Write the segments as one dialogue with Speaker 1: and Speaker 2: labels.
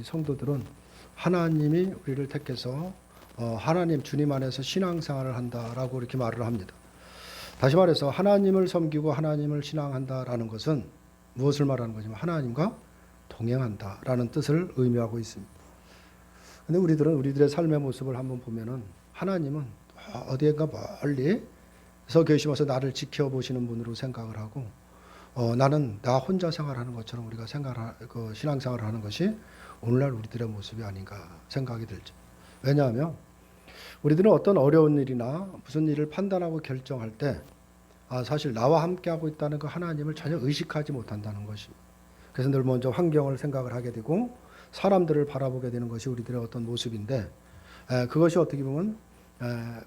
Speaker 1: 성도들은 하나님이 우리를 택해서 하나님 주님 안에서 신앙생활을 한다라고 이렇게 말을 합니다. 다시 말해서 하나님을 섬기고 하나님을 신앙한다라는 것은 무엇을 말하는 거냐면 하나님과 동행한다라는 뜻을 의미하고 있습니다. 근데 우리들의 삶의 모습을 한번 보면은 하나님은 어디엔가 멀리서 계시면서 나를 지켜보시는 분으로 생각을 하고 나는 나 혼자 생활하는 것처럼 우리가 신앙생활을 하는 것이 오늘날 우리들의 모습이 아닌가 생각이 들죠. 왜냐하면 우리들은 어떤 어려운 일이나 무슨 일을 판단하고 결정할 때 사실 나와 함께하고 있다는 그 하나님을 전혀 의식하지 못한다는 것입니다. 그래서 늘 먼저 환경을 생각을 하게 되고 사람들을 바라보게 되는 것이 우리들의 어떤 모습인데 그것이 어떻게 보면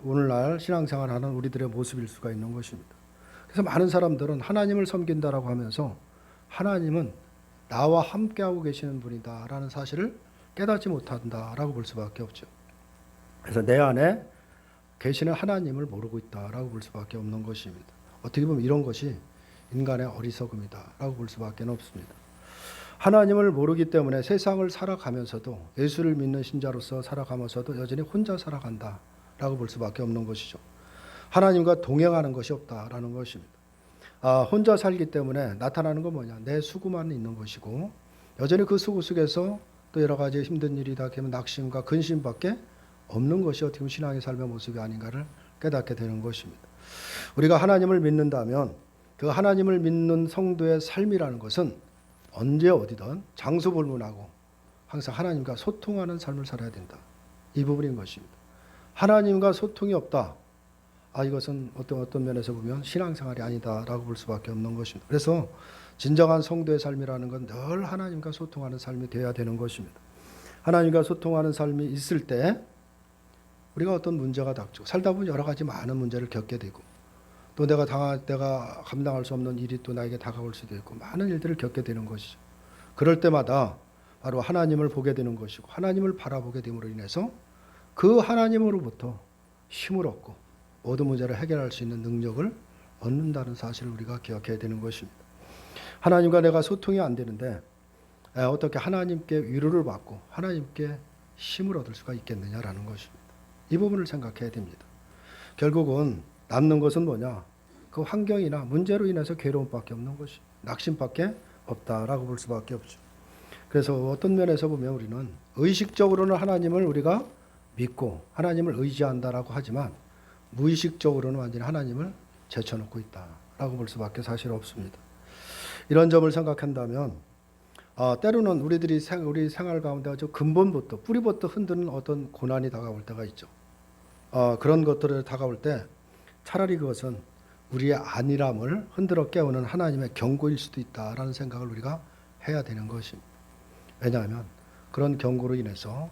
Speaker 1: 오늘날 신앙생활하는 우리들의 모습일 수가 있는 것입니다. 그래서 많은 사람들은 하나님을 섬긴다라고 하면서 하나님은 나와 함께하고 계시는 분이다라는 사실을 깨닫지 못한다라고 볼 수밖에 없죠. 그래서 내 안에 계시는 하나님을 모르고 있다라고 볼 수밖에 없는 것입니다. 어떻게 보면 이런 것이 인간의 어리석음이다라고 볼 수밖에 없습니다. 하나님을 모르기 때문에 세상을 살아가면서도 예수를 믿는 신자로서 살아가면서도 여전히 혼자 살아간다라고 볼 수밖에 없는 것이죠. 하나님과 동행하는 것이 없다라는 것입니다. 혼자 살기 때문에 나타나는 건 뭐냐? 내 수고만 있는 것이고 여전히 그 수고 속에서 또 여러 가지 힘든 일이 다 되면 낙심과 근심밖에 없는 것이 어떻게 보면 신앙의 삶의 모습이 아닌가를 깨닫게 되는 것입니다. 우리가 하나님을 믿는다면 그 하나님을 믿는 성도의 삶이라는 것은 언제 어디든 장소 불문하고 항상 하나님과 소통하는 삶을 살아야 된다. 이 부분인 것입니다. 하나님과 소통이 없다. 이것은 어떤 면에서 보면 신앙생활이 아니다라고 볼 수밖에 없는 것입니다. 그래서 진정한 성도의 삶이라는 건 늘 하나님과 소통하는 삶이 되어야 되는 것입니다. 하나님과 소통하는 삶이 있을 때 우리가 어떤 문제가 닥치고 살다 보면 여러 가지 많은 문제를 겪게 되고 또 내가 감당할 수 없는 일이 또 나에게 다가올 수도 있고 많은 일들을 겪게 되는 것이죠. 그럴 때마다 바로 하나님을 보게 되는 것이고 하나님을 바라보게 됨으로 인해서 그 하나님으로부터 힘을 얻고 모든 문제를 해결할 수 있는 능력을 얻는다는 사실을 우리가 기억해야 되는 것입니다. 하나님과 내가 소통이 안 되는데 어떻게 하나님께 위로를 받고 하나님께 힘을 얻을 수가 있겠느냐라는 것입니다. 이 부분을 생각해야 됩니다. 결국은 남는 것은 뭐냐? 그 환경이나 문제로 인해서 괴로움밖에 없는 것이 낙심밖에 없다라고 볼 수밖에 없죠. 그래서 어떤 면에서 보면 우리는 의식적으로는 하나님을 우리가 믿고 하나님을 의지한다라고 하지만 무의식적으로는 완전히 하나님을 제쳐놓고 있다라고 볼 수밖에 사실 없습니다. 이런 점을 생각한다면 때로는 우리 생활 가운데 아주 근본부터 뿌리부터 흔드는 어떤 고난이 다가올 때가 있죠. 그런 것들을 다가올 때 차라리 그것은 우리의 안일함을 흔들어 깨우는 하나님의 경고일 수도 있다라는 생각을 우리가 해야 되는 것입니다. 왜냐하면 그런 경고로 인해서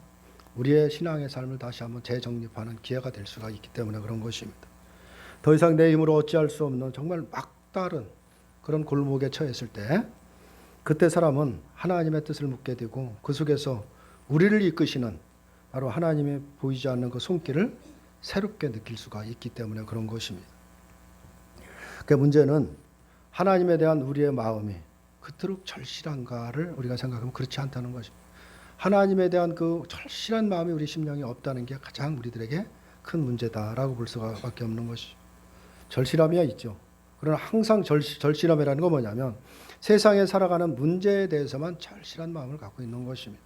Speaker 1: 우리의 신앙의 삶을 다시 한번 재정립하는 기회가 될 수가 있기 때문에 그런 것입니다. 더 이상 내 힘으로 어찌할 수 없는 정말 막다른 그런 골목에 처했을 때 그때 사람은 하나님의 뜻을 묻게 되고 그 속에서 우리를 이끄시는 바로 하나님의 보이지 않는 그 손길을 새롭게 느낄 수가 있기 때문에 그런 것입니다. 그 문제는 하나님에 대한 우리의 마음이 그토록 절실한가를 우리가 생각하면 그렇지 않다는 것입니다. 하나님에 대한 그 절실한 마음이 우리 심령에 없다는 게 가장 우리들에게 큰 문제다라고 볼 수밖에 없는 것이죠. 절실함이야 있죠. 그러나 항상 절실함이라는 건 뭐냐면 세상에 살아가는 문제에 대해서만 절실한 마음을 갖고 있는 것입니다.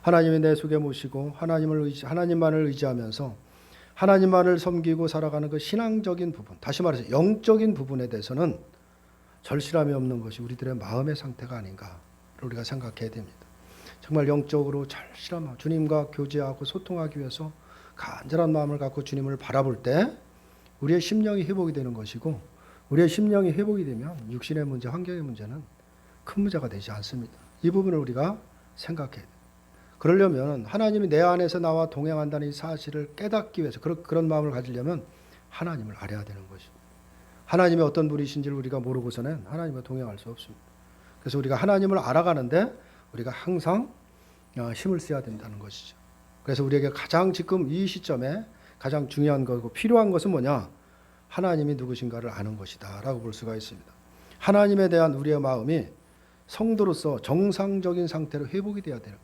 Speaker 1: 하나님이 내 속에 모시고 하나님만을 의지하면서 하나님만을 섬기고 살아가는 그 신앙적인 부분, 다시 말해서 영적인 부분에 대해서는 절실함이 없는 것이 우리들의 마음의 상태가 아닌가를 우리가 생각해야 됩니다. 정말 영적으로 절실한 마음, 주님과 교제하고 소통하기 위해서 간절한 마음을 갖고 주님을 바라볼 때 우리의 심령이 회복이 되는 것이고 우리의 심령이 회복이 되면 육신의 문제, 환경의 문제는 큰 문제가 되지 않습니다. 이 부분을 우리가 생각해야 돼요. 그러려면 하나님이 내 안에서 나와 동행한다는 이 사실을 깨닫기 위해서 그런 마음을 가지려면 하나님을 알아야 되는 것입니다. 하나님이 어떤 분이신지를 우리가 모르고서는 하나님과 동행할 수 없습니다. 그래서 우리가 하나님을 알아가는데 우리가 항상 힘을 써야 된다는 것이죠. 그래서 우리에게 가장 지금 이 시점에 가장 중요한 거고 필요한 것은 뭐냐? 하나님이 누구신가를 아는 것이다 라고 볼 수가 있습니다. 하나님에 대한 우리의 마음이 성도로서 정상적인 상태로 회복이 되어야 돼요.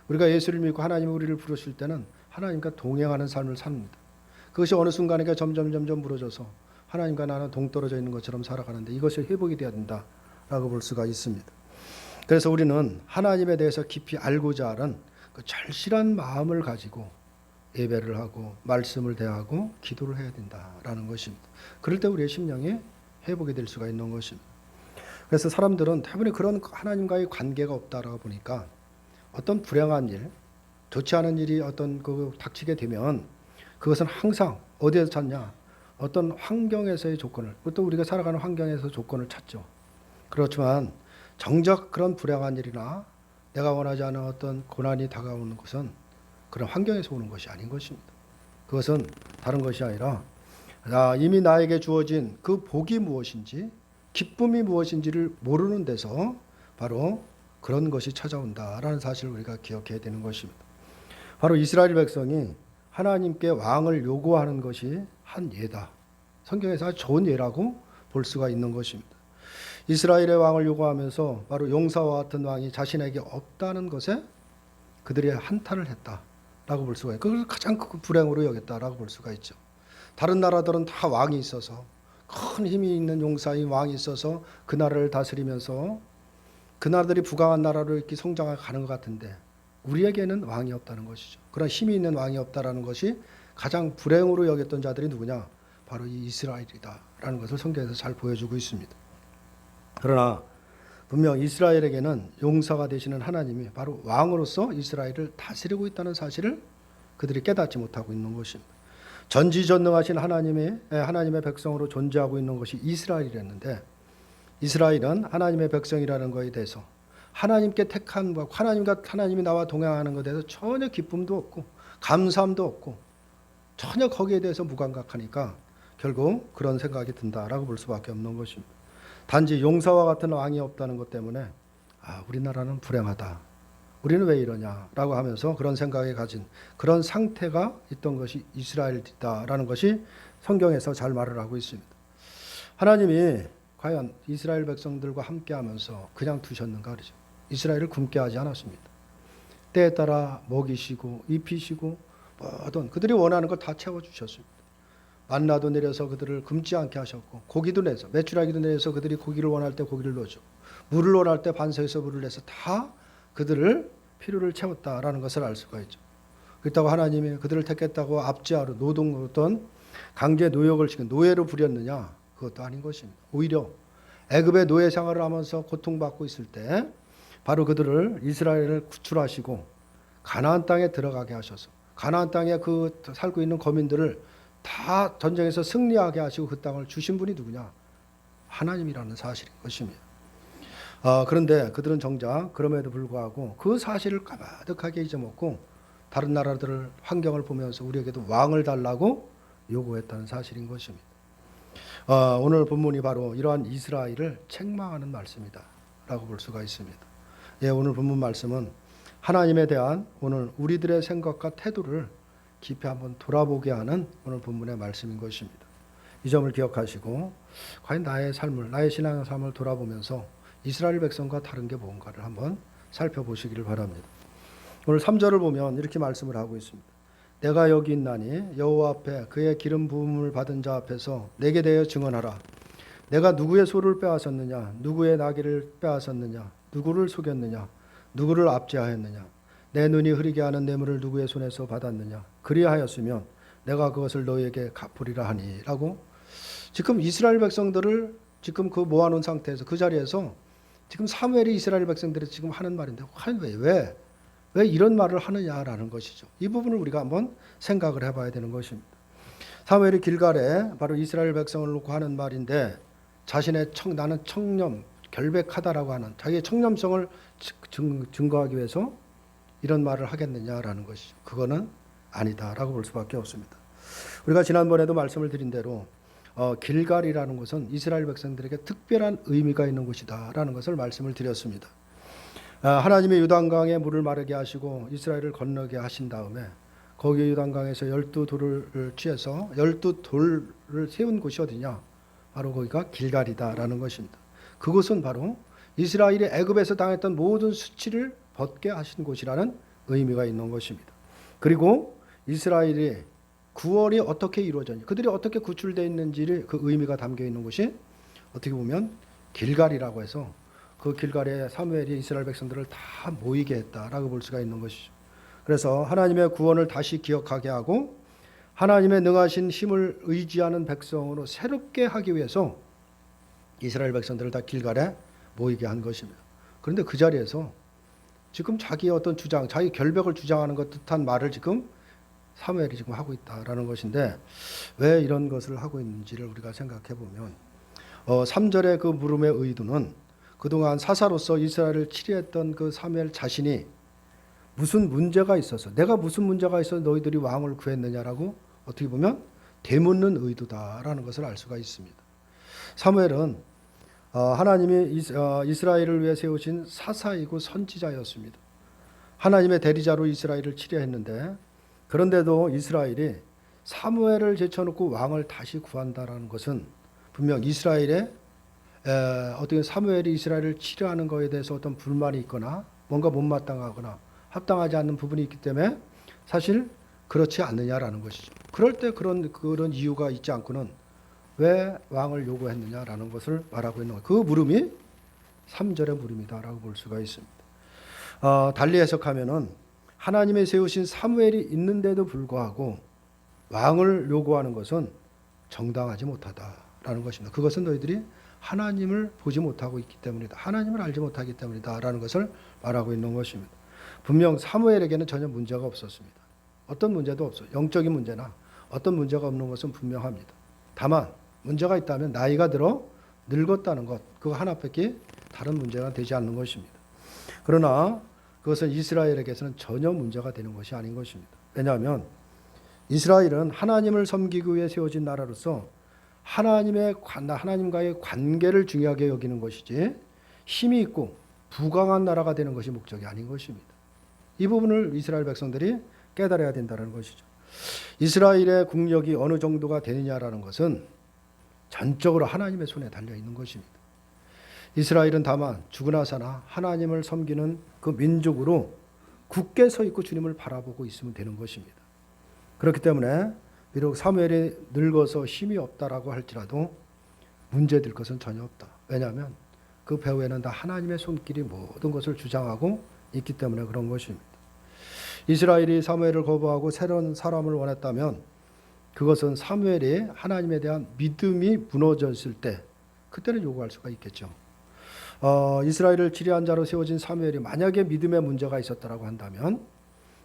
Speaker 1: 우리가 예수를 믿고 하나님이 우리를 부르실 때는 하나님과 동행하는 삶을 삽니다. 그것이 어느 순간에 점점 무너져서 하나님과 나는 동떨어져 있는 것처럼 살아가는데 이것이 회복이 되어야 된다라고 볼 수가 있습니다. 그래서 우리는 하나님에 대해서 깊이 알고자 하는 그 절실한 마음을 가지고 예배를 하고 말씀을 대하고 기도를 해야 된다라는 것입니다. 그럴 때 우리의 심령이 회복이 될 수가 있는 것입니다. 그래서 사람들은 대부분 그런 하나님과의 관계가 없다라고 보니까 어떤 불행한 일, 좋지 않은 일이 어떤 닥치게 되면 그것은 항상 어디에서 찾냐? 어떤 환경에서의 조건을, 또 우리가 살아가는 환경에서 조건을 찾죠. 그렇지만 정작 그런 불행한 일이나 내가 원하지 않은 어떤 고난이 다가오는 것은 그런 환경에서 오는 것이 아닌 것입니다. 그것은 다른 것이 아니라 이미 나에게 주어진 그 복이 무엇인지 기쁨이 무엇인지를 모르는 데서 바로 그런 것이 찾아온다라는 사실을 우리가 기억해야 되는 것입니다. 바로 이스라엘 백성이 하나님께 왕을 요구하는 것이 한 예다. 성경에서 아주 좋은 예라고 볼 수가 있는 것입니다. 이스라엘의 왕을 요구하면서 바로 용사와 같은 왕이 자신에게 없다는 것에 그들이 한탄을 했다라고 볼 수가 있고 그걸 가장 큰 불행으로 여겼다라고 볼 수가 있죠. 다른 나라들은 다 왕이 있어서 큰 힘이 있는 용사인 왕이 있어서 그 나라를 다스리면서 그 나라들이 부강한 나라로 이렇게 성장해 가는 것 같은데 우리에게는 왕이 없다는 것이죠. 그런 힘이 있는 왕이 없다라는 것이 가장 불행으로 여겼던 자들이 누구냐? 바로 이 이스라엘이다라는 것을 성경에서 잘 보여주고 있습니다. 그러나 분명 이스라엘에게는 용사가 되시는 하나님이 바로 왕으로서 이스라엘을 다스리고 있다는 사실을 그들이 깨닫지 못하고 있는 것입니다. 전지전능하신 하나님의 백성으로 존재하고 있는 것이 이스라엘이었는데 이스라엘은 하나님의 백성이라는 것에 대해서 하나님께 택한 것, 하나님이 나와 동행하는 것에 대해서 전혀 기쁨도 없고 감사함도 없고 전혀 거기에 대해서 무감각하니까 결국 그런 생각이 든다라고 볼 수밖에 없는 것입니다. 단지 용사와 같은 왕이 없다는 것 때문에 우리나라는 불행하다. 우리는 왜 이러냐라고 하면서 그런 생각에 가진 그런 상태가 있던 것이 이스라엘이다라는 것이 성경에서 잘 말을 하고 있습니다. 하나님이 과연 이스라엘 백성들과 함께하면서 그냥 두셨는가 그러죠. 이스라엘을 굶게 하지 않았습니다. 때에 따라 먹이시고 입히시고 모든 그들이 원하는 걸 다 채워주셨습니다. 만나도 내려서 그들을 굶지 않게 하셨고 고기도 내서 메추라기도 내서 그들이 고기를 원할 때 고기를 넣어줘 물을 원할 때 반석에서 물을 내서 다 그들을 필요를 채웠다라는 것을 알 수가 있죠. 그렇다고 하나님이 그들을 택했다고 압제하러 노동했던 강제 노역을 시킨 노예로 부렸느냐? 그것도 아닌 것입니다. 오히려 애굽의 노예 생활을 하면서 고통받고 있을 때 바로 그들을 이스라엘을 구출하시고 가나안 땅에 들어가게 하셔서 가나안 땅에 그 살고 있는 거민들을 다 전쟁에서 승리하게 하시고 그 땅을 주신 분이 누구냐? 하나님이라는 사실인 것입니다. 그런데 그들은 정작 그럼에도 불구하고 그 사실을 까마득하게 잊어먹고 다른 나라들을 환경을 보면서 우리에게도 왕을 달라고 요구했다는 사실인 것입니다. 오늘 본문이 바로 이러한 이스라엘을 책망하는 말씀이다 라고 볼 수가 있습니다. 오늘 본문 말씀은 하나님에 대한 오늘 우리들의 생각과 태도를 깊이 한번 돌아보게 하는 오늘 본문의 말씀인 것입니다. 이 점을 기억하시고 과연 나의 신앙의 삶을 돌아보면서 이스라엘 백성과 다른 게 뭔가를 한번 살펴보시기를 바랍니다. 오늘 3절을 보면 이렇게 말씀을 하고 있습니다. 내가 여기 있나니 여호와 앞에 그의 기름 부음을 받은 자 앞에서 내게 대하여 증언하라. 내가 누구의 소를 빼앗았느냐? 누구의 나귀를 빼앗았느냐? 누구를 속였느냐? 누구를 압제하였느냐? 내 눈이 흐리게 하는 뇌물을 누구의 손에서 받았느냐? 그리하였으면 내가 그것을 너희에게 갚으리라 하니 라고 지금 이스라엘 백성들을 지금 그 모아놓은 상태에서 그 자리에서 지금 사무엘이 이스라엘 백성들이 지금 하는 말인데 왜 이런 말을 하느냐라는 것이죠. 이 부분을 우리가 한번 생각을 해봐야 되는 것입니다. 사무엘이 길갈에 바로 이스라엘 백성을 놓고 하는 말인데 자신의 나는 청렴 결백하다라고 하는 자기의 청렴성을 증거하기 위해서 이런 말을 하겠느냐라는 것이죠. 그거는 아니다라고 볼 수밖에 없습니다. 우리가 지난번에도 말씀을 드린 대로 길갈이라는 것은 이스라엘 백성들에게 특별한 의미가 있는 곳이다라는 것을 말씀을 드렸습니다. 하나님의 요단강에 물을 마르게 하시고 이스라엘을 건너게 하신 다음에 거기 요단강에서 12돌을 취해서 12돌을 세운 곳이 어디냐? 바로 거기가 길갈이다라는 것입니다. 그곳은 바로 이스라엘이 애굽에서 당했던 모든 수치를 벗게 하신 곳이라는 의미가 있는 것입니다. 그리고 이스라엘의 구원이 어떻게 이루어졌는지, 그들이 어떻게 구출되어 있는지를 그 의미가 담겨 있는 것이 어떻게 보면 길갈이라고 해서 그 길갈에 사무엘이 이스라엘 백성들을 다 모이게 했다라고 볼 수가 있는 것이죠. 그래서 하나님의 구원을 다시 기억하게 하고 하나님의 능하신 힘을 의지하는 백성으로 새롭게 하기 위해서 이스라엘 백성들을 다 길갈에 모이게 한 것입니다. 그런데 그 자리에서 지금 자기의 어떤 주장, 자기 결백을 주장하는 것 듯한 말을 지금 사무엘이 지금 하고 있다라는 것인데, 왜 이런 것을 하고 있는지를 우리가 생각해 보면 3절의 그 물음의 의도는 그동안 사사로서 이스라엘을 치리했던 그 사무엘 자신이 무슨 문제가 있어서, 내가 무슨 문제가 있어서 너희들이 왕을 구했느냐라고 어떻게 보면 되묻는 의도다라는 것을 알 수가 있습니다. 사무엘은 하나님이 이스라엘을 위해 세우신 사사이고 선지자였습니다. 하나님의 대리자로 이스라엘을 치려했는데, 그런데도 이스라엘이 사무엘을 제쳐놓고 왕을 다시 구한다라는 것은 분명 이스라엘의 어떻게 사무엘이 이스라엘을 치려하는 것에 대해서 어떤 불만이 있거나 뭔가 못마땅하거나 합당하지 않는 부분이 있기 때문에 사실 그렇지 않느냐라는 것이죠. 그럴 때 그런 이유가 있지 않고는 왜 왕을 요구했느냐라는 것을 말하고 있는 거예요. 그 물음이 3절의 물음이다라고 볼 수가 있습니다. 달리 해석하면은 하나님의 세우신 사무엘이 있는데도 불구하고 왕을 요구하는 것은 정당하지 못하다라는 것입니다. 그것은 너희들이 하나님을 보지 못하고 있기 때문이다. 하나님을 알지 못하기 때문이다라는 것을 말하고 있는 것입니다. 분명 사무엘에게는 전혀 문제가 없었습니다. 어떤 문제도 없어요. 영적인 문제나 어떤 문제가 없는 것은 분명합니다. 다만 문제가 있다면 나이가 들어 늙었다는 것, 그거 하나밖에 다른 문제가 되지 않는 것입니다. 그러나 그것은 이스라엘에게서는 전혀 문제가 되는 것이 아닌 것입니다. 왜냐하면 이스라엘은 하나님을 섬기기 위해 세워진 나라로서 하나님과의 관계를 중요하게 여기는 것이지 힘이 있고 부강한 나라가 되는 것이 목적이 아닌 것입니다. 이 부분을 이스라엘 백성들이 깨달아야 된다는 것이죠. 이스라엘의 국력이 어느 정도가 되느냐라는 것은 전적으로 하나님의 손에 달려 있는 것입니다. 이스라엘은 다만 죽으나 사나 하나님을 섬기는 그 민족으로 굳게 서 있고 주님을 바라보고 있으면 되는 것입니다. 그렇기 때문에 비록 사무엘이 늙어서 힘이 없다라고 할지라도 문제될 것은 전혀 없다. 왜냐하면 그 배후에는 다 하나님의 손길이 모든 것을 주장하고 있기 때문에 그런 것입니다. 이스라엘이 사무엘을 거부하고 새로운 사람을 원했다면 그것은 사무엘이 하나님에 대한 믿음이 무너졌을 때 그때는 요구할 수가 있겠죠. 이스라엘을 치리한 자로 세워진 사무엘이 만약에 믿음에 문제가 있었다라고 한다면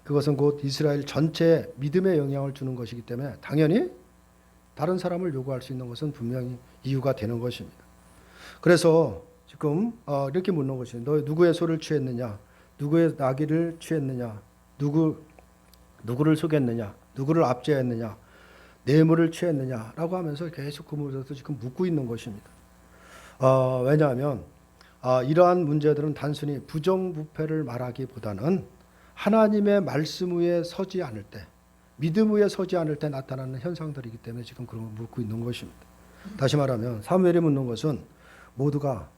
Speaker 1: 그것은 곧 이스라엘 전체에 믿음에 영향을 주는 것이기 때문에 당연히 다른 사람을 요구할 수 있는 것은 분명히 이유가 되는 것입니다. 그래서 지금 이렇게 묻는 것이에요. 너 누구의 소를 취했느냐? 누구의 나귀를 취했느냐? 누구를 속였느냐? 누구를 압제했느냐? 뇌물을 취했느냐라고 하면서 계속 그 문제에서 지금 묻고 있는 것입니다. 왜냐하면 이러한 문제들은 단순히 부정부패를 말하기보다는 하나님의 말씀 위에 서지 않을 때, 믿음 위에 서지 않을 때 나타나는 현상들이기 때문에 지금 그런 걸 묻고 있는 것입니다. 다시 말하면 사무엘이 묻는 것은 모두가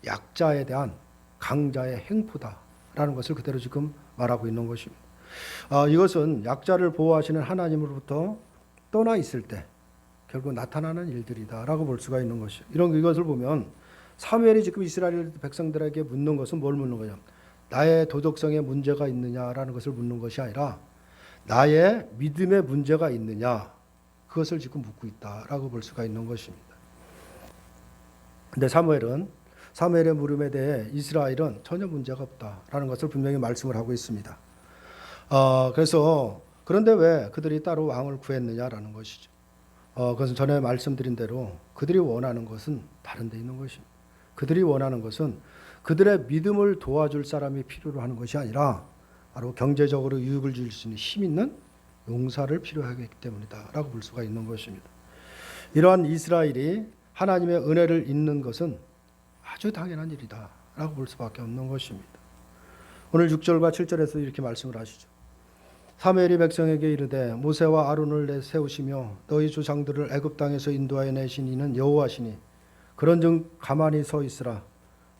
Speaker 1: 약자에 대한 강자의 행포다라는 것을 그대로 지금 말하고 있는 것입니다. 이것은 약자를 보호하시는 하나님으로부터 떠나 있을 때 결국 나타나는 일들이다라고 볼 수가 있는 것이죠. 이것을 보면 사무엘이 지금 이스라엘 백성들에게 묻는 것은 뭘 묻는 거냐? 나의 도덕성에 문제가 있느냐라는 것을 묻는 것이 아니라 나의 믿음에 문제가 있느냐, 그것을 지금 묻고 있다라고 볼 수가 있는 것입니다. 근데 사무엘의 물음에 대해 이스라엘은 전혀 문제가 없다라는 것을 분명히 말씀을 하고 있습니다. 그런데 왜 그들이 따로 왕을 구했느냐라는 것이죠. 그것은 전에 말씀드린 대로 그들이 원하는 것은 다른 데 있는 것입니다. 그들이 원하는 것은 그들의 믿음을 도와줄 사람이 필요로 하는 것이 아니라 바로 경제적으로 유익을 줄 수 있는 힘 있는 용사를 필요하기 때문이다 라고 볼 수가 있는 것입니다. 이러한 이스라엘이 하나님의 은혜를 잊는 것은 아주 당연한 일이다 라고 볼 수밖에 없는 것입니다. 오늘 6절과 7절에서 이렇게 말씀을 하시죠. 사무엘이 백성에게 이르되 모세와 아론을 내세우시며 너희 조상들을 애굽 땅에서 인도하여 내신 이는 여호와시니 그런즉 가만히 서 있으라.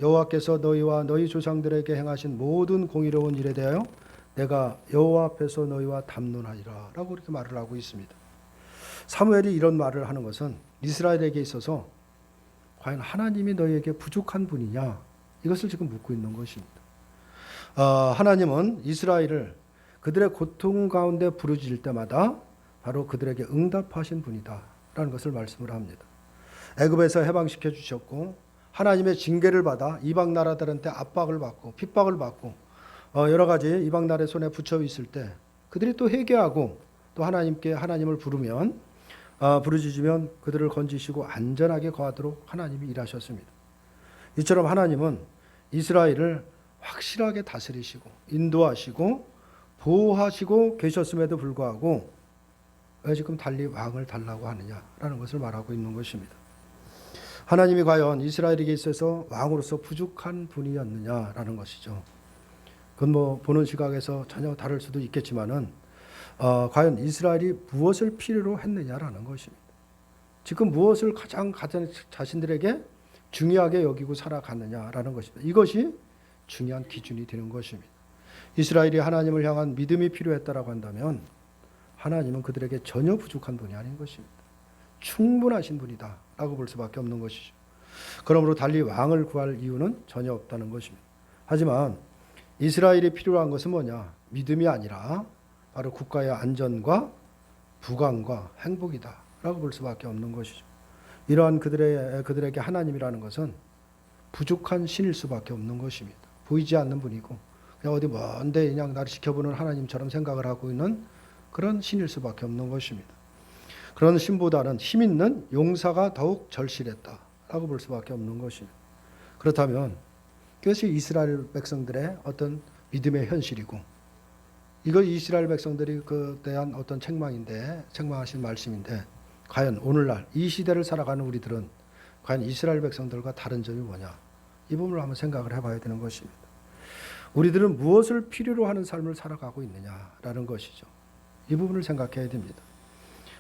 Speaker 1: 여호와께서 너희와 너희 조상들에게 행하신 모든 공의로운 일에 대하여 내가 여호와 앞에서 너희와 담론하리라 라고 이렇게 말을 하고 있습니다. 사무엘이 이런 말을 하는 것은 이스라엘에게 있어서 과연 하나님이 너희에게 부족한 분이냐, 이것을 지금 묻고 있는 것입니다. 하나님은 이스라엘을 그들의 고통 가운데 부르짖을 때마다 바로 그들에게 응답하신 분이다 라는 것을 말씀을 합니다. 애굽에서 해방시켜 주셨고 하나님의 징계를 받아 이방 나라들한테 압박을 받고 핍박을 받고 여러 가지 이방 나라의 손에 붙여 있을 때 그들이 또 회개하고 또 하나님을 부르짖으면 그들을 건지시고 안전하게 거하도록 하나님이 일하셨습니다. 이처럼 하나님은 이스라엘을 확실하게 다스리시고 인도하시고 보호하시고 계셨음에도 불구하고 왜 지금 달리 왕을 달라고 하느냐라는 것을 말하고 있는 것입니다. 하나님이 과연 이스라엘에게 있어서 왕으로서 부족한 분이었느냐라는 것이죠. 그건 보는 시각에서 전혀 다를 수도 있겠지만은 과연 이스라엘이 무엇을 필요로 했느냐라는 것입니다. 지금 무엇을 가장 자신들에게 중요하게 여기고 살아갔느냐라는 것입니다. 이것이 중요한 기준이 되는 것입니다. 이스라엘이 하나님을 향한 믿음이 필요했다라고 한다면 하나님은 그들에게 전혀 부족한 분이 아닌 것입니다. 충분하신 분이다 라고 볼 수밖에 없는 것이죠. 그러므로 달리 왕을 구할 이유는 전혀 없다는 것입니다. 하지만 이스라엘이 필요한 것은 뭐냐? 믿음이 아니라 바로 국가의 안전과 부강과 행복이다 라고 볼 수밖에 없는 것이죠. 이러한 그들에게 하나님이라는 것은 부족한 신일 수밖에 없는 것입니다. 보이지 않는 분이고 그냥 어디 먼데 그냥 나를 지켜보는 하나님처럼 생각을 하고 있는 그런 신일 수밖에 없는 것입니다. 그런 신보다는 힘 있는 용사가 더욱 절실했다라고 볼 수밖에 없는 것입니다. 그렇다면 그것이 이스라엘 백성들의 어떤 믿음의 현실이고 이거 이스라엘 백성들이 그에 대한 어떤 책망하신 말씀인데 과연 오늘날 이 시대를 살아가는 우리들은 과연 이스라엘 백성들과 다른 점이 뭐냐? 이 부분을 한번 생각을 해봐야 되는 것입니다. 우리들은 무엇을 필요로 하는 삶을 살아가고 있느냐라는 것이죠. 이 부분을 생각해야 됩니다.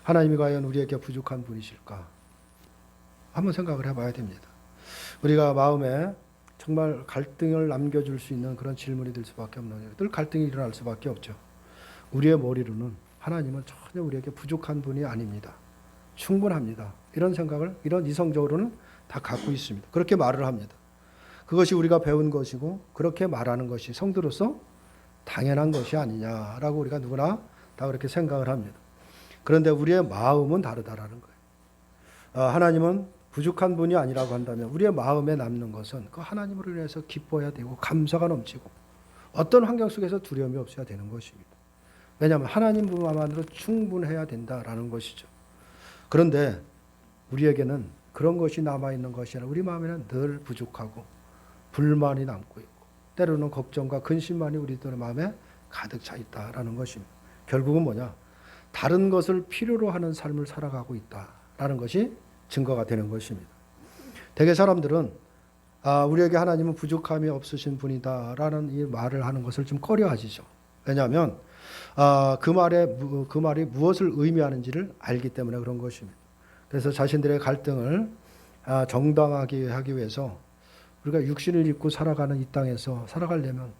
Speaker 1: 하나님이 과연 우리에게 부족한 분이실까? 한번 생각을 해봐야 됩니다. 우리가 마음에 정말 갈등을 남겨줄 수 있는 그런 질문이 될 수밖에 없는 거예요. 늘 갈등이 일어날 수밖에 없죠. 우리의 머리로는 하나님은 전혀 우리에게 부족한 분이 아닙니다. 충분합니다. 이런 생각을 이런 이성적으로는 다 갖고 있습니다. 그렇게 말을 합니다. 그것이 우리가 배운 것이고 그렇게 말하는 것이 성도로서 당연한 것이 아니냐라고 우리가 누구나 다 그렇게 생각을 합니다. 그런데 우리의 마음은 다르다라는 거예요. 하나님은 부족한 분이 아니라고 한다면 우리의 마음에 남는 것은 그 하나님으로 인해서 기뻐해야 되고 감사가 넘치고 어떤 환경 속에서 두려움이 없어야 되는 것입니다. 왜냐하면 하나님만으로 충분해야 된다라는 것이죠. 그런데 우리에게는 그런 것이 남아있는 것이 아니라 우리 마음에는 늘 부족하고 불만이 남고 있고 때로는 걱정과 근심만이 우리들의 마음에 가득 차 있다라는 것입니다. 결국은 뭐냐? 다른 것을 필요로 하는 삶을 살아가고 있다라는 것이 증거가 되는 것입니다. 대개 사람들은 우리에게 하나님은 부족함이 없으신 분이다라는 이 말을 하는 것을 좀 꺼려하시죠. 왜냐하면 그 말이 무엇을 의미하는지를 알기 때문에 그런 것입니다. 그래서 자신들의 갈등을 정당하게 하기 위해서 우리가 육신을 입고 살아가는 이 땅에서 살아가려면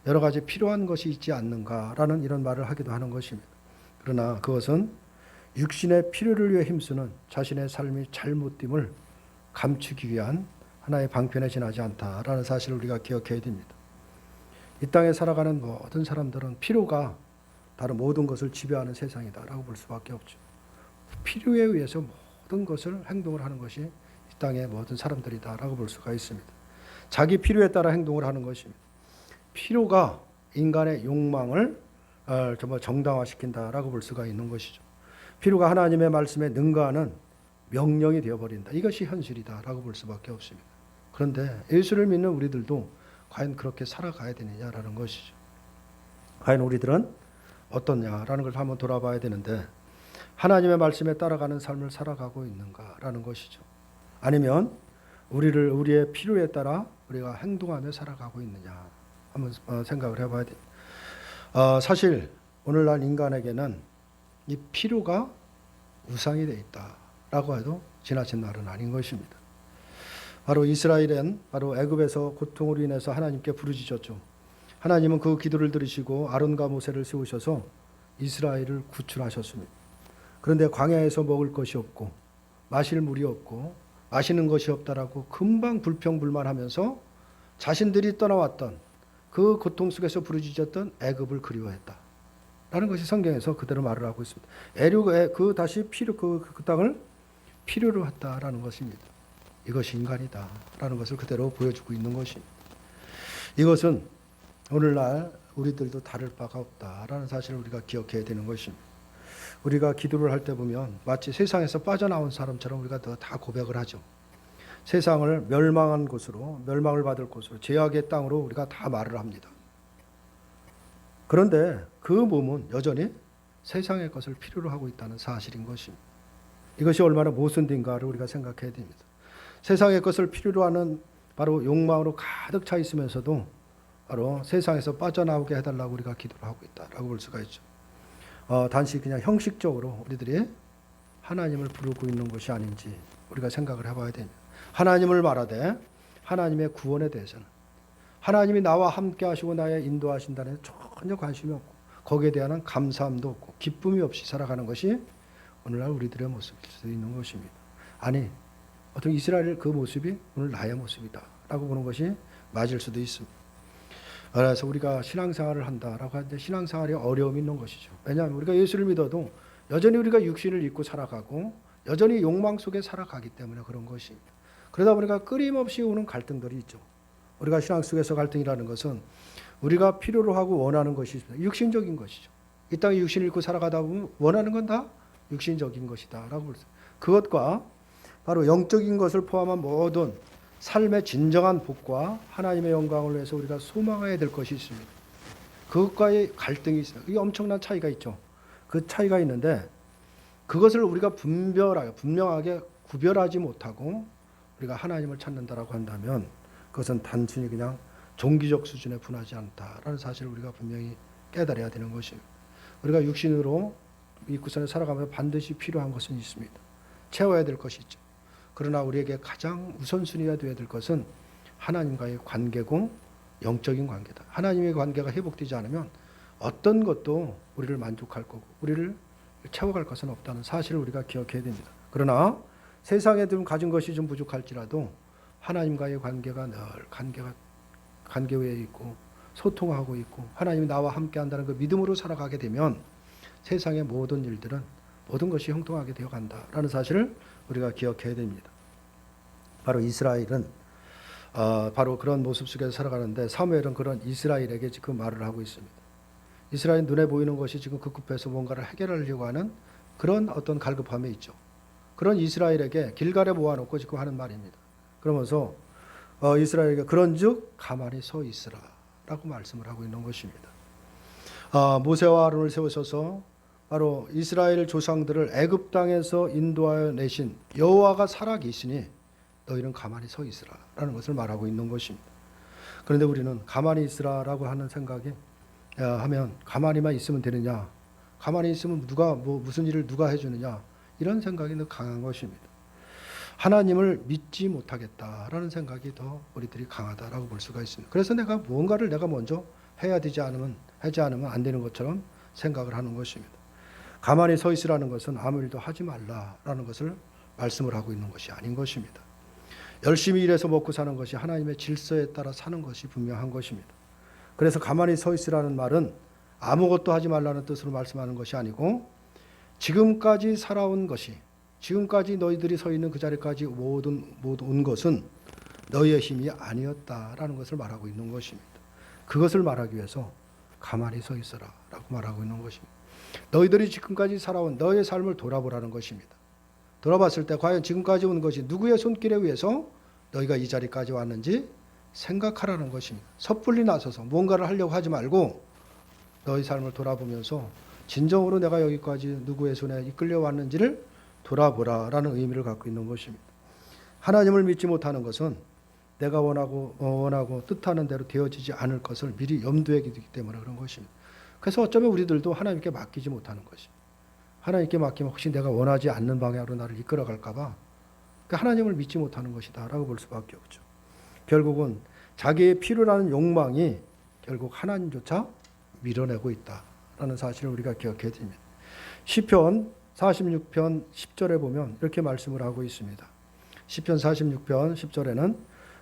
Speaker 1: 여러 가지 필요한 것이 있지 않는가라는 이런 말을 하기도 하는 것입니다. 그러나 그것은 육신의 필요를 위해 힘쓰는 자신의 삶이 잘못됨을 감추기 위한 하나의 방편에 지나지 않다라는 사실을 우리가 기억해야 됩니다. 이 땅에 살아가는 모든 사람들은 필요가 다른 모든 것을 지배하는 세상이다라고 볼 수밖에 없죠. 필요에 의해서 모든 것을 행동을 하는 것이 이 땅의 모든 사람들이다라고 볼 수가 있습니다. 자기 필요에 따라 행동을 하는 것입니다. 필요가 인간의 욕망을 정말 정당화시킨다라고 볼 수가 있는 것이죠. 필요가 하나님의 말씀에 능가하는 명령이 되어버린다. 이것이 현실이다라고 볼 수밖에 없습니다. 그런데 예수를 믿는 우리들도 과연 그렇게 살아가야 되느냐라는 것이죠. 과연 우리들은 어떻냐라는 걸 한번 돌아봐야 되는데 하나님의 말씀에 따라가는 삶을 살아가고 있는가라는 것이죠. 아니면 우리의 필요에 따라 우리가 행동하며 살아가고 있느냐 한번 생각을 해봐야 돼요. 사실 오늘날 인간에게는 이 필요가 우상이 되어 있다라고 해도 지나친 말은 아닌 것입니다. 바로 이스라엘은 바로 애굽에서 고통으로 인해서 하나님께 부르짖었죠. 하나님은 그 기도를 들으시고 아론과 모세를 세우셔서 이스라엘을 구출하셨습니다. 그런데 광야에서 먹을 것이 없고 마실 물이 없고 마시는 것이 없다라고 금방 불평불만하면서 자신들이 떠나왔던 그 고통 속에서 부르짖었던 애굽을 그리워했다 라는 것이 성경에서 그대로 말을 하고 있습니다. 그 다시 그 땅을 필요로 했다라는 것입니다. 이것이 인간이다 라는 것을 그대로 보여주고 있는 것입니다. 이것은 오늘날 우리들도 다를 바가 없다라는 사실을 우리가 기억해야 되는 것입니다. 우리가 기도를 할 때 보면 마치 세상에서 빠져나온 사람처럼 우리가 다 고백을 하죠. 세상을 멸망한 곳으로, 멸망을 받을 곳으로, 죄악의 땅으로 우리가 다 말을 합니다. 그런데 그 몸은 여전히 세상의 것을 필요로 하고 있다는 사실인 것입니다. 이것이 얼마나 모순된가를 우리가 생각해야 됩니다. 세상의 것을 필요로 하는 바로 욕망으로 가득 차 있으면서도 바로 세상에서 빠져나오게 해달라고 우리가 기도를 하고 있다라고 볼 수가 있죠. 단지 그냥 형식적으로 우리들이 하나님을 부르고 있는 것이 아닌지 우리가 생각을 해봐야 됩니다. 하나님을 말하되 하나님의 구원에 대해서는 하나님이 나와 함께 하시고 나의 인도하신다는 데 전혀 관심이 없고 거기에 대한 감사함도 없고 기쁨이 없이 살아가는 것이 오늘날 우리들의 모습일 수도 있는 것입니다. 아니 어떤 이스라엘 그 모습이 오늘 나의 모습이다 라고 보는 것이 맞을 수도 있습니다. 그래서 우리가 신앙생활을 한다라고 하는데 신앙생활에 어려움이 있는 것이죠. 왜냐하면 우리가 예수를 믿어도 여전히 우리가 육신을 입고 살아가고 여전히 욕망 속에 살아가기 때문에 그런 것입니다. 그러다 보니까 끊임없이 오는 갈등들이 있죠. 우리가 신앙 속에서 갈등이라는 것은 우리가 필요로 하고 원하는 것이 있습니다. 육신적인 것이죠. 이 땅에 육신을 입고 살아가다 보면 원하는 건 다 육신적인 것이다 라고 볼 수 있습니다. 그것과 바로 영적인 것을 포함한 모든 삶의 진정한 복과 하나님의 영광을 위해서 우리가 소망해야 될 것이 있습니다. 그것과의 갈등이 있습니다. 이게 엄청난 차이가 있죠. 그 차이가 있는데 그것을 우리가 분명하게 구별하지 못하고 우리가 하나님을 찾는다라고 한다면 그것은 단순히 그냥 종기적 수준에 분하지 않다라는 사실을 우리가 분명히 깨달아야 되는 것입니다. 우리가 육신으로 이 구선에 살아가면서 반드시 필요한 것은 있습니다. 채워야 될 것이 있죠. 그러나 우리에게 가장 우선순위가 되어야 될 것은 하나님과의 관계고 영적인 관계다. 하나님의 관계가 회복되지 않으면 어떤 것도 우리를 만족할 거고 우리를 채워갈 것은 없다는 사실을 우리가 기억해야 됩니다. 그러나 세상에 좀 가진 것이 좀 부족할지라도 하나님과의 관계가 늘 관계 외에 있고 소통하고 있고 하나님이 나와 함께 한다는 그 믿음으로 살아가게 되면 세상의 모든 일들은 모든 것이 형통하게 되어 간다라는 사실을 우리가 기억해야 됩니다. 바로 이스라엘은 바로 그런 모습 속에서 살아가는데 사무엘은 그런 이스라엘에게 지금 말을 하고 있습니다. 이스라엘 눈에 보이는 것이 지금 급급해서 뭔가를 해결하려고 하는 그런 어떤 갈급함에 있죠. 그런 이스라엘에게 길갈에 모아놓고 지금 하는 말입니다. 그러면서 이스라엘에게 그런즉 가만히 서 있으라 라고 말씀을 하고 있는 것입니다. 모세와 아론을 세우셔서 바로 이스라엘 조상들을 애굽 땅에서 인도하여 내신 여호와가 살아계시니 너희는 가만히 서 있으라 라는 것을 말하고 있는 것입니다. 그런데 우리는 가만히 있으라라고 하는 생각이 하면 가만히만 있으면 되느냐, 가만히 있으면 누가 무슨 일을 누가 해주느냐, 이런 생각이 더 강한 것입니다. 하나님을 믿지 못하겠다라는 생각이 더 우리들이 강하다라고 볼 수가 있습니다. 그래서 뭔가를 내가 먼저 하지 않으면 안 되는 것처럼 생각을 하는 것입니다. 가만히 서 있으라는 것은 아무 일도 하지 말라라는 것을 말씀을 하고 있는 것이 아닌 것입니다. 열심히 일해서 먹고 사는 것이 하나님의 질서에 따라 사는 것이 분명한 것입니다. 그래서 가만히 서 있으라는 말은 아무것도 하지 말라는 뜻으로 말씀하는 것이 아니고 지금까지 살아온 것이, 지금까지 너희들이 서 있는 그 자리까지 모두 온 것은 너희의 힘이 아니었다라는 것을 말하고 있는 것입니다. 그것을 말하기 위해서 가만히 서 있어라 라고 말하고 있는 것입니다. 너희들이 지금까지 살아온 너희의 삶을 돌아보라는 것입니다. 돌아봤을 때 과연 지금까지 온 것이 누구의 손길에 의해서 너희가 이 자리까지 왔는지 생각하라는 것입니다. 섣불리 나서서 뭔가를 하려고 하지 말고 너희 삶을 돌아보면서 진정으로 내가 여기까지 누구의 손에 이끌려 왔는지를 돌아보라라는 의미를 갖고 있는 것입니다. 하나님을 믿지 못하는 것은 내가 원하고 뜻하는 대로 되어지지 않을 것을 미리 염두에 두기 때문에 그런 것입니다. 그래서 어쩌면 우리들도 하나님께 맡기지 못하는 것입니다. 하나님께 맡기면 혹시 내가 원하지 않는 방향으로 나를 이끌어갈까 봐 하나님을 믿지 못하는 것이다 라고 볼 수밖에 없죠. 결국은 자기의 필요라는 욕망이 결국 하나님조차 밀어내고 있다라는 사실을 우리가 기억해야 됩니다. 시편 46편 10절에 보면 이렇게 말씀을 하고 있습니다. 시편 46편 10절에는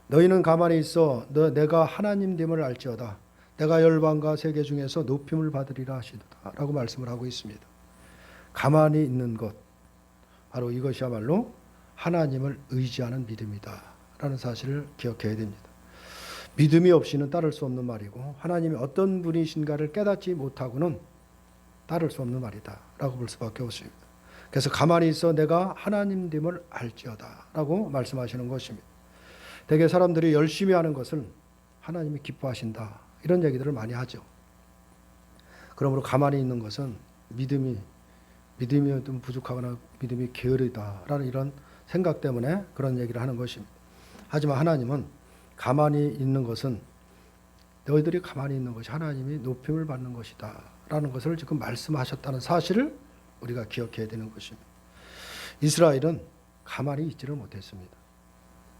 Speaker 1: 너희는 가만히 있어 내가 하나님됨을 알지어다. 내가 열방과 세계 중에서 높임을 받으리라 하시도다 라고 말씀을 하고 있습니다. 가만히 있는 것, 바로 이것이야말로 하나님을 의지하는 믿음이다 라는 사실을 기억해야 됩니다. 믿음이 없이는 따를 수 없는 말이고 하나님이 어떤 분이신가를 깨닫지 못하고는 따를 수 없는 말이다 라고 볼 수밖에 없습니다. 그래서 가만히 있어 내가 하나님됨을 알지어다 라고 말씀하시는 것입니다. 대개 사람들이 열심히 하는 것을 하나님이 기뻐하신다 이런 얘기들을 많이 하죠. 그러므로 가만히 있는 것은 믿음이 좀 부족하거나 믿음이 게으르다라는 이런 생각 때문에 그런 얘기를 하는 것입니다. 하지만 하나님은 가만히 있는 것은 너희들이 가만히 있는 것이 하나님이 높임을 받는 것이다 라는 것을 지금 말씀하셨다는 사실을 우리가 기억해야 되는 것입니다. 이스라엘은 가만히 있지를 못했습니다.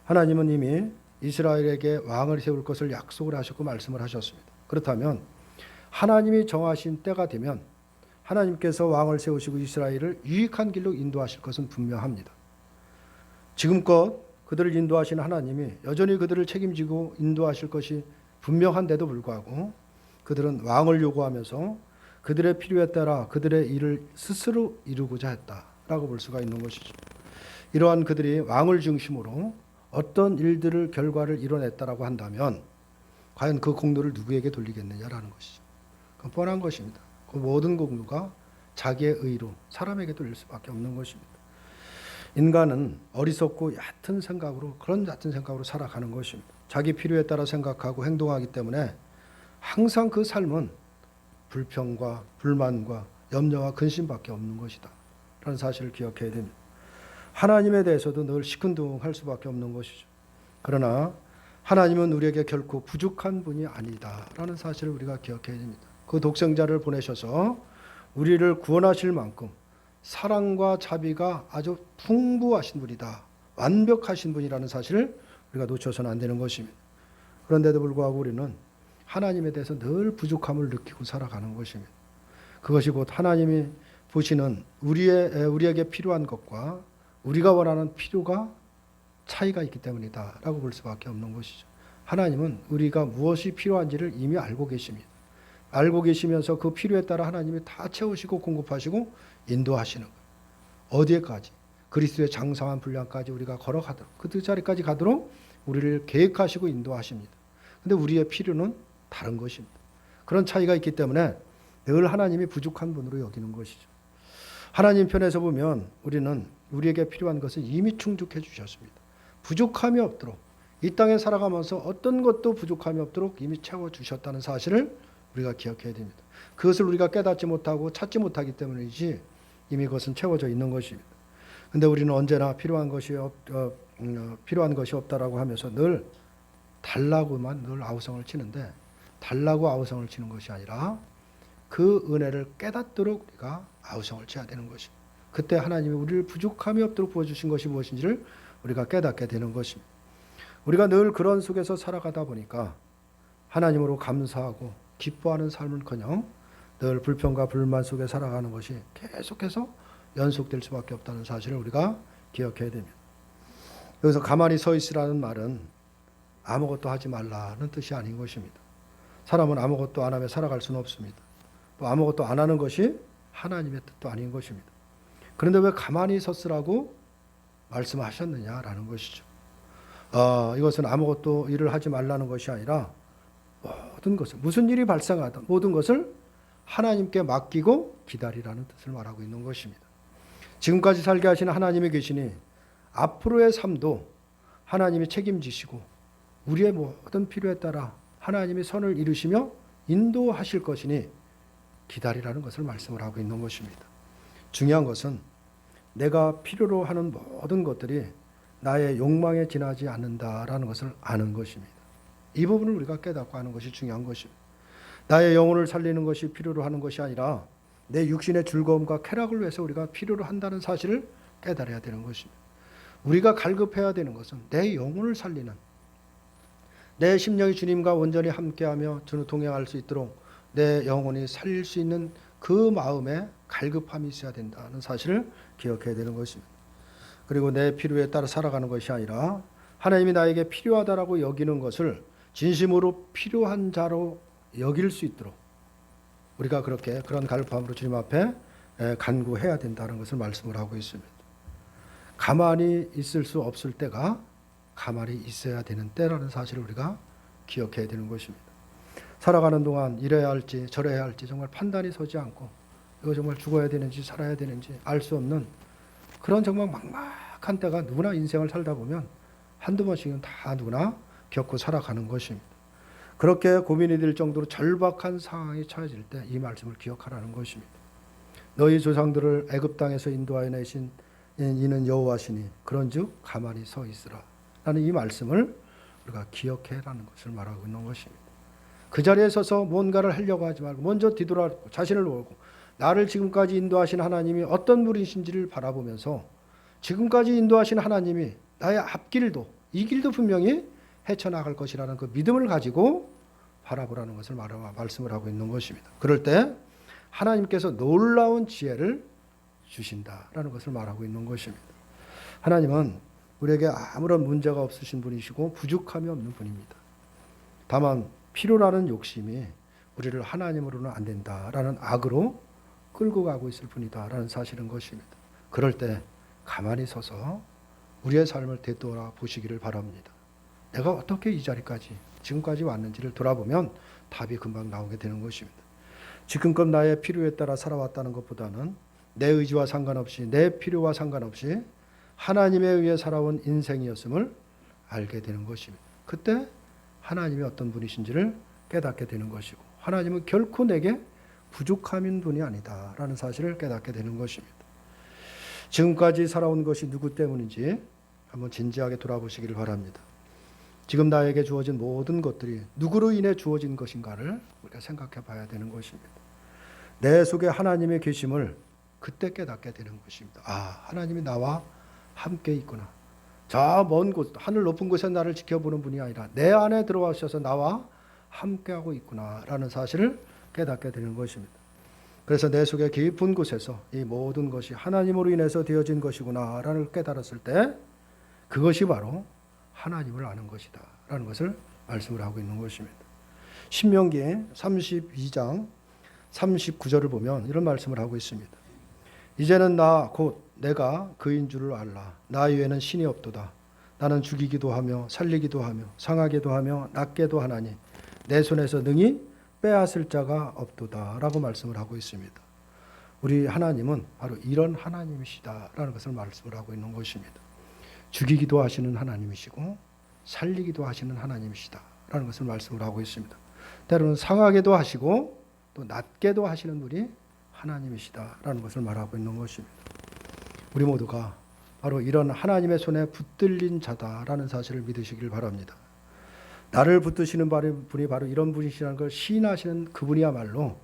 Speaker 1: 하나님은 이미 이스라엘에게 왕을 세울 것을 약속을 하셨고 말씀을 하셨습니다. 그렇다면 하나님이 정하신 때가 되면 하나님께서 왕을 세우시고 이스라엘을 유익한 길로 인도하실 것은 분명합니다. 지금껏 그들을 인도하신 하나님이 여전히 그들을 책임지고 인도하실 것이 분명한데도 불구하고 그들은 왕을 요구하면서 그들의 필요에 따라 그들의 일을 스스로 이루고자 했다라고 볼 수가 있는 것이죠. 이러한 그들이 왕을 중심으로 어떤 일들을 결과를 이뤄냈다라고 한다면 과연 그 공로를 누구에게 돌리겠느냐라는 것이죠. 그건 뻔한 것입니다. 그 모든 공로가 자기의 의로 사람에게 돌릴 수밖에 없는 것입니다. 인간은 어리석고 얕은 생각으로 그런 얕은 생각으로 살아가는 것입니다. 자기 필요에 따라 생각하고 행동하기 때문에 항상 그 삶은 불평과 불만과 염려와 근심밖에 없는 것이다 라는 사실을 기억해야 됩니다. 하나님에 대해서도 늘 시큰둥할 수밖에 없는 것이죠. 그러나 하나님은 우리에게 결코 부족한 분이 아니다라는 사실을 우리가 기억해야 됩니다. 그 독생자를 보내셔서 우리를 구원하실 만큼 사랑과 자비가 아주 풍부하신 분이다. 완벽하신 분이라는 사실을 우리가 놓쳐서는 안 되는 것입니다. 그런데도 불구하고 우리는 하나님에 대해서 늘 부족함을 느끼고 살아가는 것입니다. 그것이 곧 하나님이 보시는 우리에게 필요한 것과 우리가 원하는 필요가 차이가 있기 때문이다 라고 볼 수밖에 없는 것이죠. 하나님은 우리가 무엇이 필요한지를 이미 알고 계십니다. 알고 계시면서 그 필요에 따라 하나님이 다 채우시고 공급하시고 인도하시는 거예요. 어디에까지? 그리스도의 장성한 분량까지 우리가 걸어가도록 그 자리까지 가도록 우리를 계획하시고 인도하십니다. 근데 우리의 필요는 다른 것입니다. 그런 차이가 있기 때문에 늘 하나님이 부족한 분으로 여기는 것이죠. 하나님 편에서 보면 우리는 우리에게 필요한 것을 이미 충족해 주셨습니다. 부족함이 없도록 이 땅에 살아가면서 어떤 것도 부족함이 없도록 이미 채워주셨다는 사실을 우리가 기억해야 됩니다. 그것을 우리가 깨닫지 못하고 찾지 못하기 때문이지 이미 그것은 채워져 있는 것입니다. 그런데 우리는 언제나 필요한 것이 없다라고 하면서 늘 달라고만 늘 아우성을 치는데 달라고 아우성을 치는 것이 아니라 그 은혜를 깨닫도록 우리가 아우성을 쳐야 되는 것입니다. 그때 하나님이 우리를 부족함이 없도록 부어주신 것이 무엇인지를 우리가 깨닫게 되는 것입니다. 우리가 늘 그런 속에서 살아가다 보니까 하나님으로 감사하고 기뻐하는 삶은커녕 늘 불평과 불만 속에 살아가는 것이 계속해서 연속될 수밖에 없다는 사실을 우리가 기억해야 됩니다. 여기서 가만히 서 있으라는 말은 아무것도 하지 말라는 뜻이 아닌 것입니다. 사람은 아무것도 안 하며 살아갈 수는 없습니다. 또 아무것도 안 하는 것이 하나님의 뜻도 아닌 것입니다. 그런데 왜 가만히 섰으라고 말씀하셨느냐라는 것이죠. 이것은 아무것도 일을 하지 말라는 것이 아니라 모든 것을 무슨 일이 발생하든 모든 것을 하나님께 맡기고 기다리라는 뜻을 말하고 있는 것입니다. 지금까지 살게 하시는 하나님이 계시니 앞으로의 삶도 하나님이 책임지시고 우리의 모든 필요에 따라 하나님이 선을 이루시며 인도하실 것이니 기다리라는 것을 말씀을 하고 있는 것입니다. 중요한 것은 내가 필요로 하는 모든 것들이 나의 욕망에 지나지 않는다라는 것을 아는 것입니다. 이 부분을 우리가 깨닫고 하는 것이 중요한 것입니다. 나의 영혼을 살리는 것이 필요로 하는 것이 아니라 내 육신의 즐거움과 쾌락을 위해서 우리가 필요로 한다는 사실을 깨달아야 되는 것입니다. 우리가 갈급해야 되는 것은 내 영혼을 살리는 내 심령이 주님과 온전히 함께하며 주는 동행할 수 있도록 내 영혼이 살릴 수 있는 그 마음에 갈급함이 있어야 된다는 사실을 기억해야 되는 것입니다. 그리고 내 필요에 따라 살아가는 것이 아니라 하나님이 나에게 필요하다라고 여기는 것을 진심으로 필요한 자로 여길 수 있도록 우리가 그렇게 그런 갈급함으로 주님 앞에 간구해야 된다는 것을 말씀을 하고 있습니다. 가만히 있을 수 없을 때가 가만히 있어야 되는 때라는 사실을 우리가 기억해야 되는 것입니다. 살아가는 동안 이래야 할지 저래야 할지 정말 판단이 서지 않고 이거 정말 죽어야 되는지 살아야 되는지 알 수 없는 그런 정말 막막한 때가 누구나 인생을 살다 보면 한두 번씩은 다 누구나 겪고 살아가는 것입니다. 그렇게 고민이 될 정도로 절박한 상황이 처해질 때 이 말씀을 기억하라는 것입니다. 너희 조상들을 애굽 땅에서 인도하여 내신 이는 여호와시니 그런즉 가만히 서 있으라 라는 이 말씀을 우리가 기억해라는 것을 말하고 있는 것입니다. 그 자리에 서서 뭔가를 하려고 하지 말고 먼저 뒤돌아보고 자신을 보고 나를 지금까지 인도하신 하나님이 어떤 분이신지를 바라보면서 지금까지 인도하신 하나님이 나의 앞길도 이 길도 분명히 헤쳐나갈 것이라는 그 믿음을 가지고 바라보라는 것을 말씀을 하고 있는 것입니다. 그럴 때 하나님께서 놀라운 지혜를 주신다라는 것을 말하고 있는 것입니다. 하나님은 우리에게 아무런 문제가 없으신 분이시고 부족함이 없는 분입니다. 다만 필요라는 욕심이 우리를 하나님으로는 안 된다라는 악으로 끌고 가고 있을 뿐이다라는 사실인 것입니다. 그럴 때 가만히 서서 우리의 삶을 되돌아보시기를 바랍니다. 내가 어떻게 이 자리까지 지금까지 왔는지를 돌아보면 답이 금방 나오게 되는 것입니다. 지금껏 나의 필요에 따라 살아왔다는 것보다는 내 의지와 상관없이 내 필요와 상관없이 하나님에 의해 살아온 인생이었음을 알게 되는 것입니다. 그때 하나님이 어떤 분이신지를 깨닫게 되는 것이고 하나님은 결코 내게 부족함인 분이 아니다라는 사실을 깨닫게 되는 것입니다. 지금까지 살아온 것이 누구 때문인지 한번 진지하게 돌아보시기를 바랍니다. 지금 나에게 주어진 모든 것들이 누구로 인해 주어진 것인가를 우리가 생각해 봐야 되는 것입니다. 내 속에 하나님의 계심을 그때 깨닫게 되는 것입니다. 아, 하나님이 나와 함께 있구나. 저 먼 곳, 하늘 높은 곳에 나를 지켜보는 분이 아니라 내 안에 들어와셔서 나와 함께하고 있구나라는 사실을 깨닫게 되는 것입니다. 그래서 내 속에 깊은 곳에서 이 모든 것이 하나님으로 인해서 되어진 것이구나라는 깨달았을 때 그것이 바로 하나님을 아는 것이다 라는 것을 말씀을 하고 있는 것입니다. 신명기 32장 39절을 보면 이런 말씀을 하고 있습니다. 이제는 나 곧 내가 그인 줄을 알라. 나 외에는 신이 없도다. 나는 죽이기도 하며 살리기도 하며 상하게도 하며 낫게도 하나니 내 손에서 능히 빼앗을 자가 없도다 라고 말씀을 하고 있습니다. 우리 하나님은 바로 이런 하나님이시다라는 것을 말씀을 하고 있는 것입니다. 죽이기도 하시는 하나님이시고 살리기도 하시는 하나님이시다라는 것을 말씀을 하고 있습니다. 때로는 상하게도 하시고 또 낫게도 하시는 분이 하나님이시다라는 것을 말하고 있는 것입니다. 우리 모두가 바로 이런 하나님의 손에 붙들린 자다라는 사실을 믿으시길 바랍니다. 나를 붙드시는 분이 바로 이런 분이시라는 걸 시인하시는 그분이야말로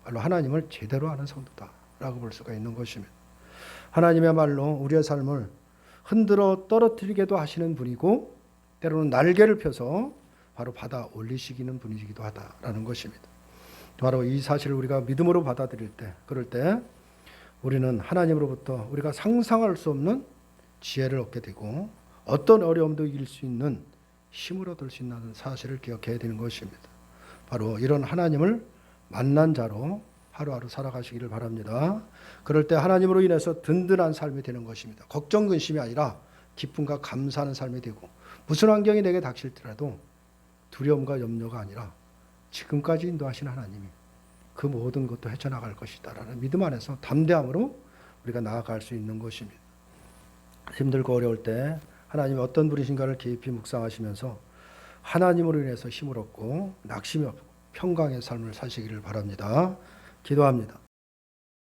Speaker 1: 하나님을 제대로 아는 성도다라고 볼 수가 있는 것입니다. 하나님이야말로 우리의 삶을 흔들어 떨어뜨리게도 하시는 분이고 때로는 날개를 펴서 바로 받아 올리시기는 분이기도 하다라는 것입니다. 바로 이 사실을 우리가 믿음으로 받아들일 때 그럴 때 우리는 하나님으로부터 우리가 상상할 수 없는 지혜를 얻게 되고 어떤 어려움도 이길 수 있는 힘을 얻을 수 있는 사실을 기억해야 되는 것입니다. 바로 이런 하나님을 만난 자로 하루하루 살아가시기를 바랍니다. 그럴 때 하나님으로 인해서 든든한 삶이 되는 것입니다. 걱정 근심이 아니라 기쁨과 감사하는 삶이 되고 무슨 환경이 내게 닥칠지라도 두려움과 염려가 아니라 지금까지 인도하신 하나님이 그 모든 것도 헤쳐나갈 것이다 라는 믿음 안에서 담대함으로 우리가 나아갈 수 있는 것입니다. 힘들고 어려울 때 하나님이 어떤 분이신가를 깊이 묵상하시면서 하나님으로 인해서 힘을 얻고 낙심이 없고 평강의 삶을 사시기를 바랍니다. 기도합니다.